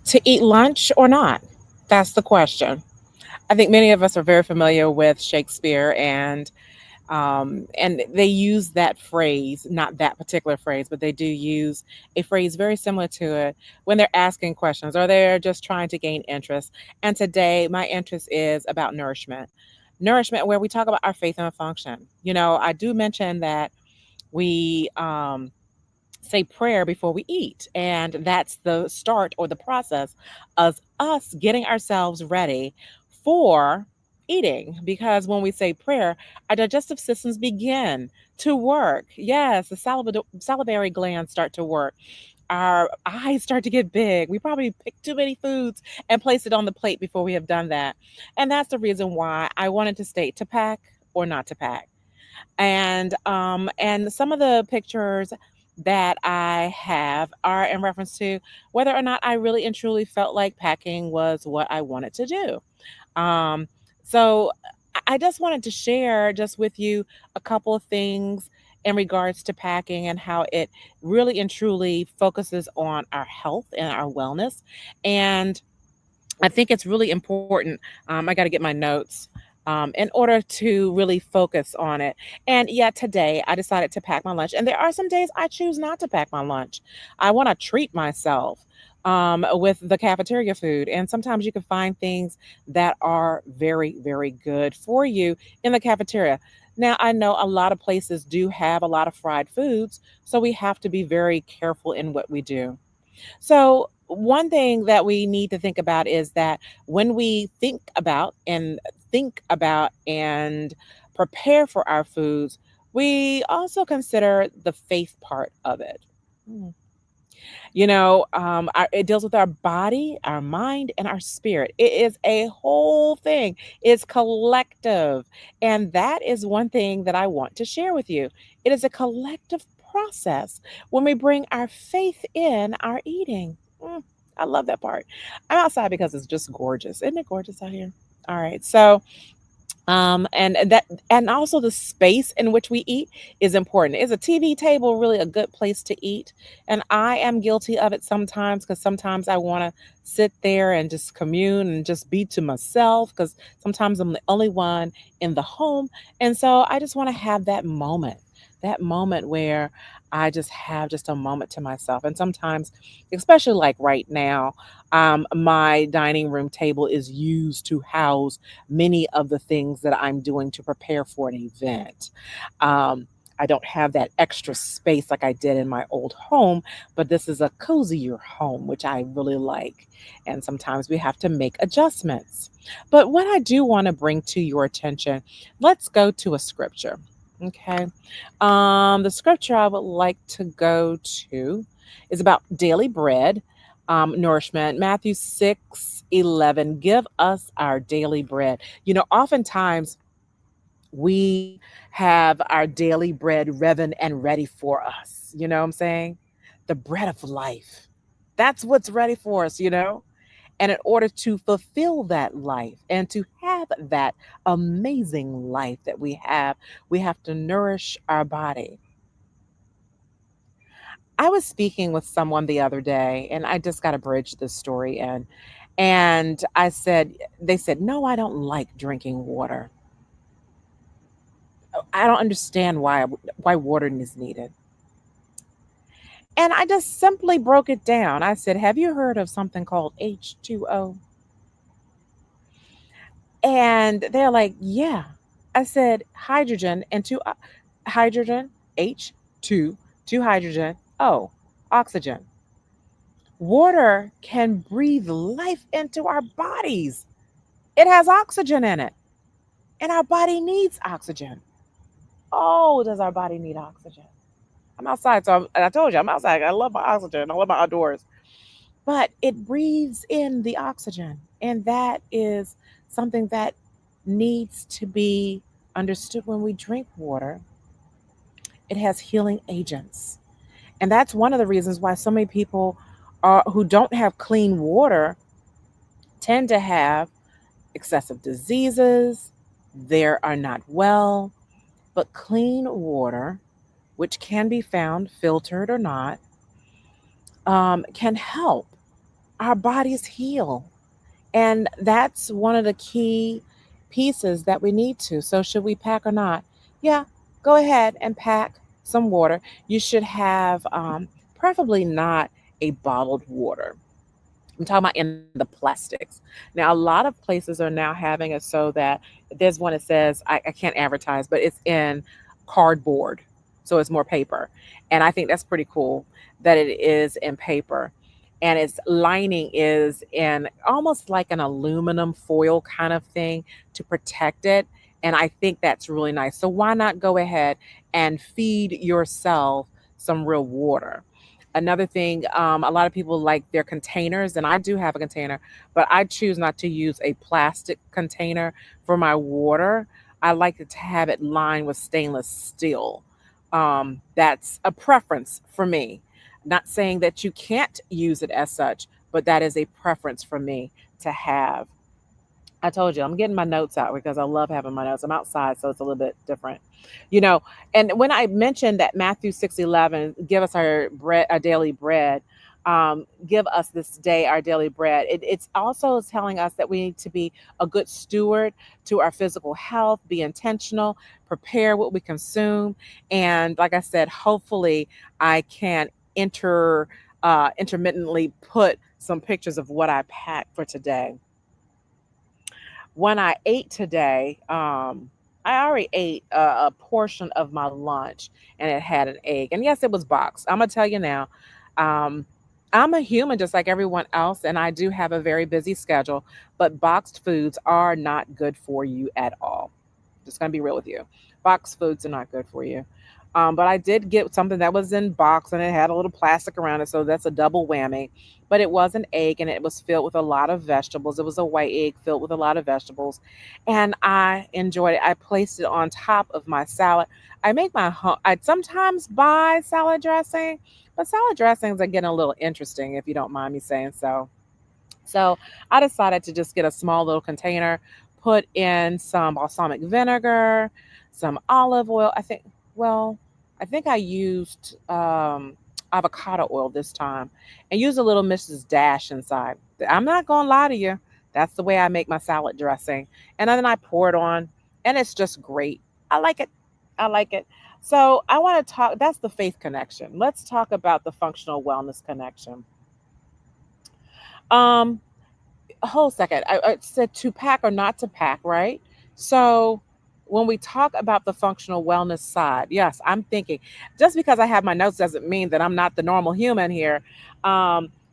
To eat lunch or not? That's the question. I think many of us are very familiar with Shakespeare and they use that phrase, not that particular phrase, but they do use a phrase very similar to it when they're asking questions or they're just trying to gain interest. And today, my interest is about nourishment. Nourishment, where we talk about our faith and function. I do mention that we say prayer before we eat. And that's the start or the process of us getting ourselves ready for eating. Because when we say prayer, our digestive systems begin to work. Yes, the salivary glands start to work. Our eyes start to get big. We probably pick too many foods and place it on the plate before we have done that. And that's the reason why I wanted to state to pack or not to pack. And some of the pictures that I have are in reference to whether or not I really and truly felt like packing was what I wanted to do. So I just wanted to share just with you a couple of things in regards to packing and how it really and truly focuses on our health and our wellness. And I think it's really important. I got to get my notes in order to really focus on it. And yet today I decided to pack my lunch. And there are some days I choose not to pack my lunch. I want to treat myself with the cafeteria food. And sometimes you can find things that are very, very good for you in the cafeteria. Now, I know a lot of places do have a lot of fried foods, so we have to be very careful in what we do. So, one thing that we need to think about is that when we think about and prepare for our foods, we also consider the faith part of it. Mm. It deals with our body, our mind, and our spirit. It is a whole thing, it's collective. And that is one thing that I want to share with you. It is a collective process when we bring our faith in our eating. I love that part. I'm outside because it's just gorgeous. Isn't it gorgeous out here? All right. And also the space in which we eat is important. Is a TV table really a good place to eat? And I am guilty of it sometimes because sometimes I want to sit there and just commune and just be to myself because sometimes I'm the only one in the home. And so I just want to have that moment where I just have just a moment to myself. And sometimes, especially like right now, my dining room table is used to house many of the things that I'm doing to prepare for an event. Um, I don't have that extra space like I did in my old home, but this is a cozier home, which I really like. And sometimes we have to make adjustments. But what I do want to bring to your attention, let's go to a scripture. Okay. The scripture I would like to go to is about daily bread, nourishment. Matthew 6:11. Give us our daily bread. Oftentimes we have our daily bread reven and ready for us. You know what I'm saying? The bread of life. That's what's ready for us. And in order to fulfill that life and to have that amazing life that we have to nourish our body. I was speaking with someone the other day, and I just got to bridge this story in. And they said, no, I don't like drinking water. I don't understand why water is needed. And I just simply broke it down. I said, have you heard of something called H2O? And they're like, yeah. I said, hydrogen and hydrogen, H2, two hydrogen, O, oxygen. Water can breathe life into our bodies. It has oxygen in it, and our body needs oxygen. Oh, does our body need oxygen? I'm outside, so I told you I'm outside. I love my oxygen. I love my outdoors. But it breathes in the oxygen, and that is something that needs to be understood when we drink water. It has healing agents. And that's one of the reasons why so many people who don't have clean water tend to have excessive diseases, they are not well, but clean water, which can be found filtered or not, can help. our bodies heal. And that's one of the key pieces that we need to. So, should we pack or not? Yeah, go ahead and pack some water. You should have, preferably not a bottled water. I'm talking about in the plastics. Now, a lot of places are now having it so that there's one that says, I can't advertise, but it's in cardboard. So it's more paper. And I think that's pretty cool that it is in paper. And its lining is in almost like an aluminum foil kind of thing to protect it. And I think that's really nice. So why not go ahead and feed yourself some real water? Another thing, a lot of people like their containers, and I do have a container, but I choose not to use a plastic container for my water. I like it to have it lined with stainless steel. That's a preference for me. Not saying that you can't use it as such, but that is a preference for me to have. I told you I'm getting my notes out because I love having my notes. I'm outside, so it's a little bit different, you know. And when I mentioned that Matthew 6:11, give us our bread, our daily bread, give us this day our daily bread. It's also telling us that we need to be a good steward to our physical health, be intentional, prepare what we consume, and like I said, hopefully I can intermittently put some pictures of what I packed for today. When I ate today, I already ate a portion of my lunch and it had an egg. And yes, it was boxed. I'm going to tell you now, um, I'm a human just like everyone else, and I do have a very busy schedule, but boxed foods are not good for you at all. Just gonna be real with you. Box foods are not good for you. But I did get something that was in box and it had a little plastic around it, so that's a double whammy. But it was an egg and it was filled with a lot of vegetables. It was a white egg filled with a lot of vegetables, and I enjoyed it. I placed it on top of my salad. I make my home. I sometimes buy salad dressing, but salad dressings are getting a little interesting, if you don't mind me saying so. So I decided to just get a small little container, put in some balsamic vinegar, some olive oil. Well, I think I used avocado oil this time and used a little Mrs. Dash inside. I'm not going to lie to you. That's the way I make my salad dressing. And then I pour it on, and it's just great. I like it. I like it. So I want to talk, that's the faith connection. Let's talk about the functional wellness connection. Um, a whole second. I said to pack or not to pack, right? So when we talk about the functional wellness side, yes, I'm thinking just because I have my notes doesn't mean that I'm not the normal human here.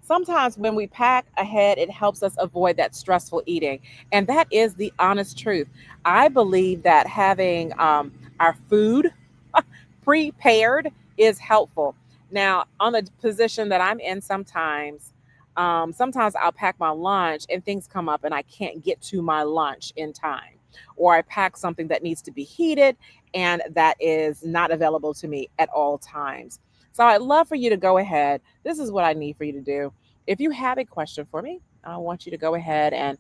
Sometimes when we pack ahead, it helps us avoid that stressful eating. And that is the honest truth. I believe that having our food prepared is helpful. Now, on the position that I'm in sometimes I'll pack my lunch and things come up and I can't get to my lunch in time. Or I pack something that needs to be heated and that is not available to me at all times. So I'd love for you to go ahead. This is what I need for you to do. If you have a question for me, I want you to go ahead and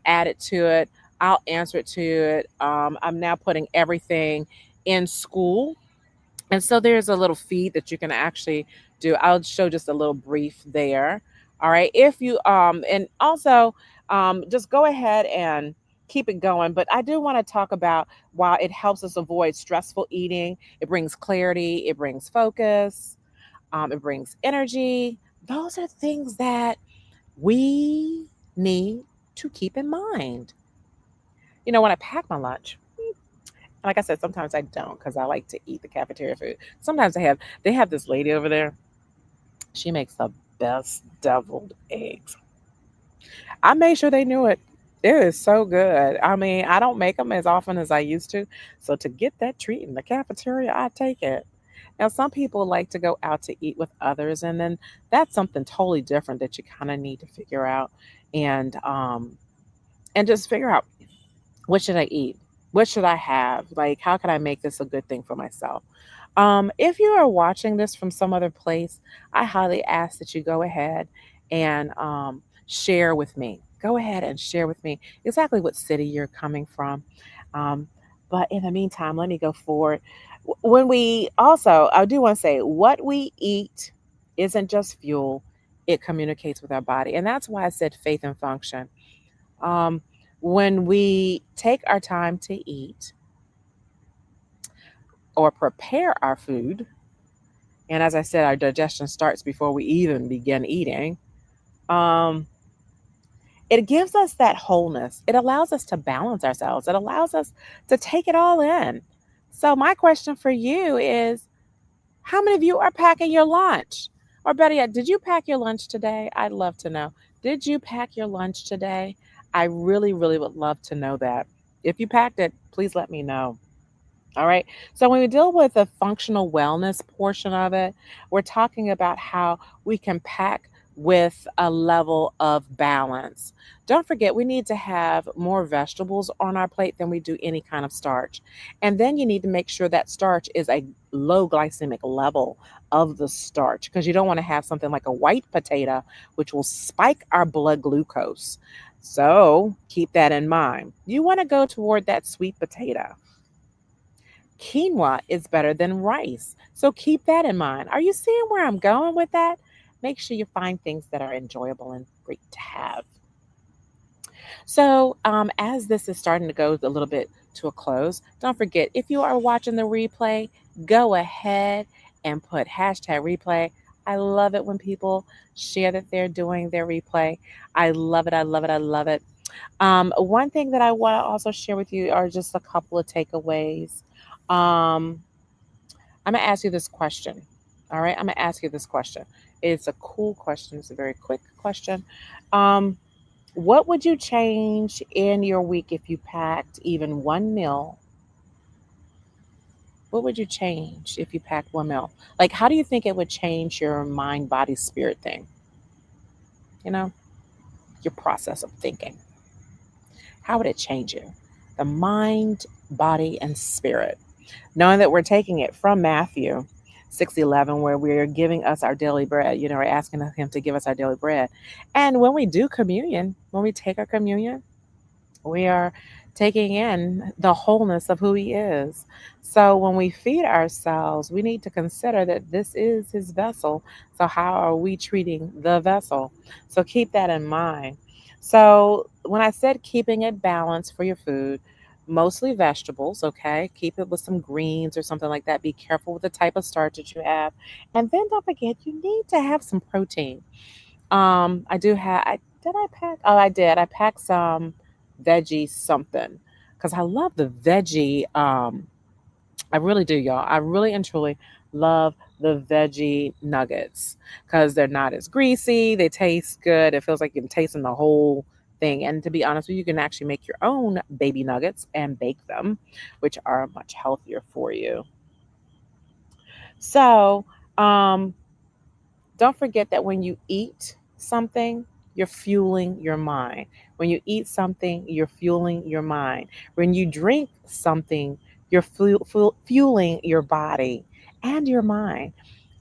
add it to it. I'll answer it to it. I'm now putting everything in school, and so there's a little feed that you can actually do. I'll show just a little brief there. All right. If you and also just go ahead and keep it going. But I do want to talk about why it helps us avoid stressful eating. It brings clarity, it brings focus, it brings energy. Those are things that we need to keep in mind. When I pack my lunch, like I said, sometimes I don't because I like to eat the cafeteria food. Sometimes they have this lady over there. She makes the best deviled eggs. I made sure they knew it. It is so good. I mean, I don't make them as often as I used to. So to get that treat in the cafeteria, I take it. Now, some people like to go out to eat with others, and then that's something totally different that you kind of need to figure out and just figure out, what should I eat? What should I have? Like, how can I make this a good thing for myself? If you are watching this from some other place, I highly ask that you go ahead and share with me. Go ahead and share with me exactly what city you're coming from. Um, but in the meantime, let me go forward. When we also, I do want to say, what we eat isn't just fuel, it communicates with our body. And that's why I said faith and function. Um, when we take our time to eat or prepare our food, and as I said, our digestion starts before we even begin eating, um, it gives us that wholeness. It allows us to balance ourselves, it allows us to take it all in. So, my question for you is, how many of you are packing your lunch? Or better yet, did you pack your lunch today? I'd love to know. Did you pack your lunch today? I really, really would love to know that. If you packed it, please let me know. All right. So when we deal with the functional wellness portion of it, we're talking about how we can pack with a level of balance. Don't forget, we need to have more vegetables on our plate than we do any kind of starch. And then you need to make sure that starch is a low glycemic level of the starch, because you don't want to have something like a white potato, which will spike our blood glucose. So keep that in mind. You want to go toward that sweet potato. Quinoa is better than rice. So keep that in mind. Are you seeing where I'm going with that? Make sure you find things that are enjoyable and great to have. So, as this is starting to go a little bit to a close, don't forget, if you are watching the replay, go ahead and put hashtag replay. I love it when people share that they're doing their replay. I love it. I love it. I love it. One thing that I want to also share with you are just a couple of takeaways. Um, I'm gonna ask you this question. All right, I'm gonna ask you this question. It's a cool question. It's a very quick question. Um, what would you change in your week if you packed even one meal? What would you change if you packed one meal? Like, how do you think it would change your mind, body, spirit thing? You know, your process of thinking. How would it change you? The mind, body, and spirit. Knowing that we're taking it from Matthew 6:11, where we're giving us our daily bread, we're asking him to give us our daily bread. And when we do communion, when we take our communion, we are taking in the wholeness of who he is. So when we feed ourselves, we need to consider that this is his vessel. So how are we treating the vessel? So keep that in mind. So when I said keeping it balanced for your food, mostly vegetables, okay? Keep it with some greens or something like that. Be careful with the type of starch that you have. And then don't forget, you need to have some protein. I do have. Did I pack? Oh, I did. I packed some veggie something because I love the veggie. I really do, y'all. I really and truly love the veggie nuggets because they're not as greasy. They taste good. It feels like you're tasting the whole thing. And to be honest with you, you can actually make your own baby nuggets and bake them, which are much healthier for you. So, um, don't forget that when you eat something, you're fueling your mind. When you eat something, you're fueling your mind. When you drink something, you're fueling your body and your mind.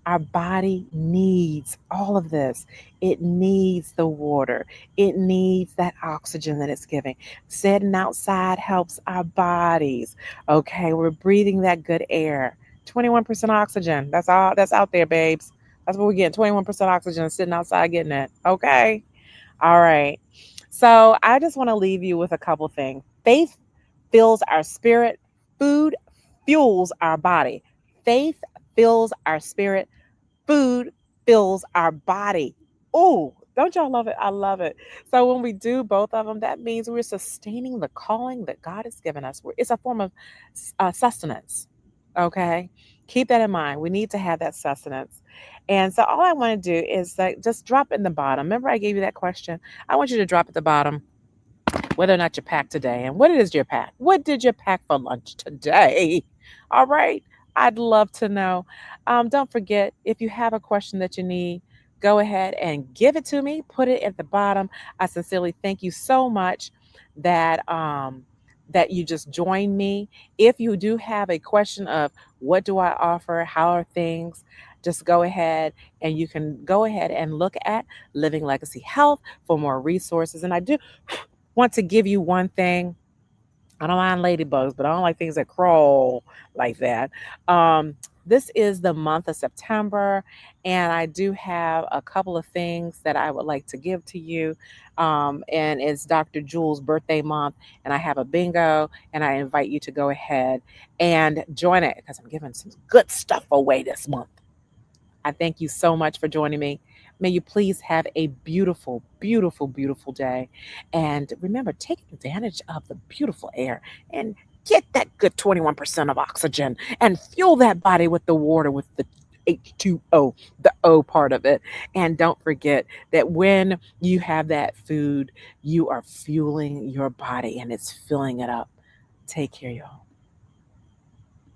Our body needs all of this. It needs the water. It needs that oxygen that it's giving. Sitting outside helps our bodies. Okay, we're breathing that good air. 21% oxygen. That's all that's out there, babes. That's what we're getting. 21% oxygen sitting outside getting it. Okay. All right. So I just want to leave you with a couple things. Faith fills our spirit. Food fuels our body. Faith fills our spirit. Food fills our body. Oh, don't y'all love it? I love it. So when we do both of them, that means we're sustaining the calling that God has given us. It's a form of sustenance. Okay, keep that in mind. We need to have that sustenance. And so all I want to do is like just drop in the bottom. Remember, I gave you that question. I want you to drop at the bottom whether or not you packed today and what it is you pack. What did you pack for lunch today? All right. I'd love to know. Don't forget, if you have a question that you need, go ahead and give it to me. Put it at the bottom. I sincerely thank you so much that you just joined me. If you do have a question of what do I offer, how are things, just go ahead and you can go ahead and look at Living Legacy Health for more resources. And I do want to give you one thing. I don't mind ladybugs, but I don't like things that crawl like that. Um, this is the month of September, and I do have a couple of things that I would like to give to you. And it's Dr. Jules' birthday month, and I have a bingo, and I invite you to go ahead and join it because I'm giving some good stuff away this month. I thank you so much for joining me. May you please have a beautiful, beautiful, beautiful day. And remember, take advantage of the beautiful air and get that good 21% of oxygen and fuel that body with the water, with the H2O, the O part of it. And don't forget that when you have that food, you are fueling your body and it's filling it up. Take care, y'all.